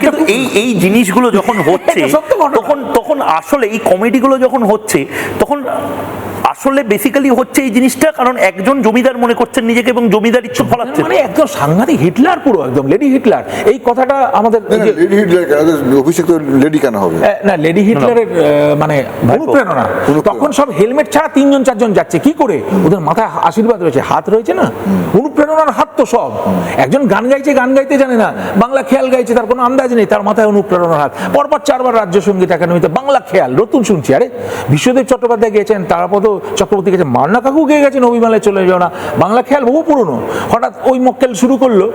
কিন্তু এই জিনিসগুলো যখন হচ্ছে তখন আসলে এই কমেডিগুলো যখন হচ্ছে তখন আসলে বেসিক্যালি হচ্ছে এই জিনিসটা কারণ একজন জমিদার মনে করছেন নিজেকে এবং জমিদার ইচ্ছে ফলাচ্ছে, মানে একদম সাংঘাতিক হিটলার, পুরো একদম লেডি হিটলার। এই কথাটা আমাদের লেডি হিটলার অভিষেক তো লেডি কেন হবে না, লেডি হিটলারের মানে অনুপ্রেরণা। তখন সব হেলমেট ছাড়া 3-4 জন যাচ্ছে, কি করে? ওদের মাথায় আশীর্বাদ রয়েছে, হাত রয়েছে না, অনুপ্রেরণার হাত তো সব। একজন গান গাইছে, গান গাইতে জানে না, বাংলা খেয়াল গাইছে, তার কোনো আন্দাজ নেই, তার মাথায় অনুপ্রেরণার হাত। পরপর 4বার রাজ্য সঙ্গীত একাডেমিতে বাংলা খেয়াল, নতুন শুনছি। আরে বিশ্বদেব চট্টোপাধ্যায় গেয়েছেন, তারাপদ চক্রবর্তী গেছেন, মান্না কাকু গিয়ে গেছেন, অভিমানে চলে যাও না, বাংলা খেয়াল বহু পুরনো। হঠাৎ ওই মক্কেল শুরু করলো,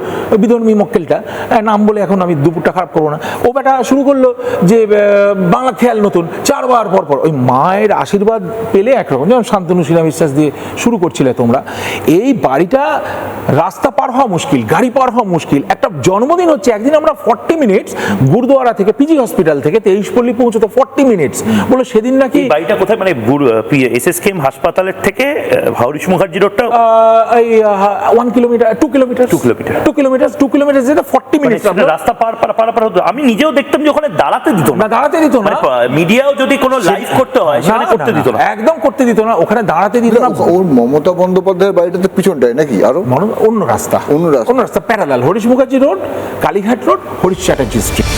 বিধর্মী মক্কেলটা, নাম বলে এখন আমি দুপুরটা খারাপ করবো না, ও বেটা শুরু করলো যে বাংলা খেয়াল নতুন, 4বার পরপর। ওই মায়ের আশীর্বাদ পেলে একরকম, যেমন শান্তনু শিলা বিশ্বাস দিয়ে শুরু করছিলে তোমরা। এই বাড়িটা রাস্তা পার হওয়া মুশকিল, গাড়ি পার হওয়া মুশকিল। একটা জন্মদিন হচ্ছে, একদিন আমরা 40 মিনিটস গুরুদুয়ারা থেকে, পিজি হসপিটাল থেকে তেইশপল্লী পৌঁছতে 40 মিনিটস বলে। সেদিন নাকি বাড়িটা কোথায়, মানে এসএসকেএম হাসপাতালের থেকে হরিশ মুখার্জি রোডটা 1 কিলোমিটার, 2 কিলোমিটার, যেটা 40 মিনিটস রাস্তা পার হতো। আমি নিজেও দেখতাম যে ওখানে দাঁড়াতে দিত না, মিডিয়াও যদি কোনো লাইভ করতে হয় সেখানে করতে দিত না, একদম করতে দিত না, ওখানে দাঁড়াতে দিত না। ওর মমতা বন্দ্যোপাধ্যায়ের বাড়িটাতে পিছনটায় নাকি আরো অন্য রাস্তা, parallel, Harish Mukherjee road, Kalighat road, Harish Chatterjee street.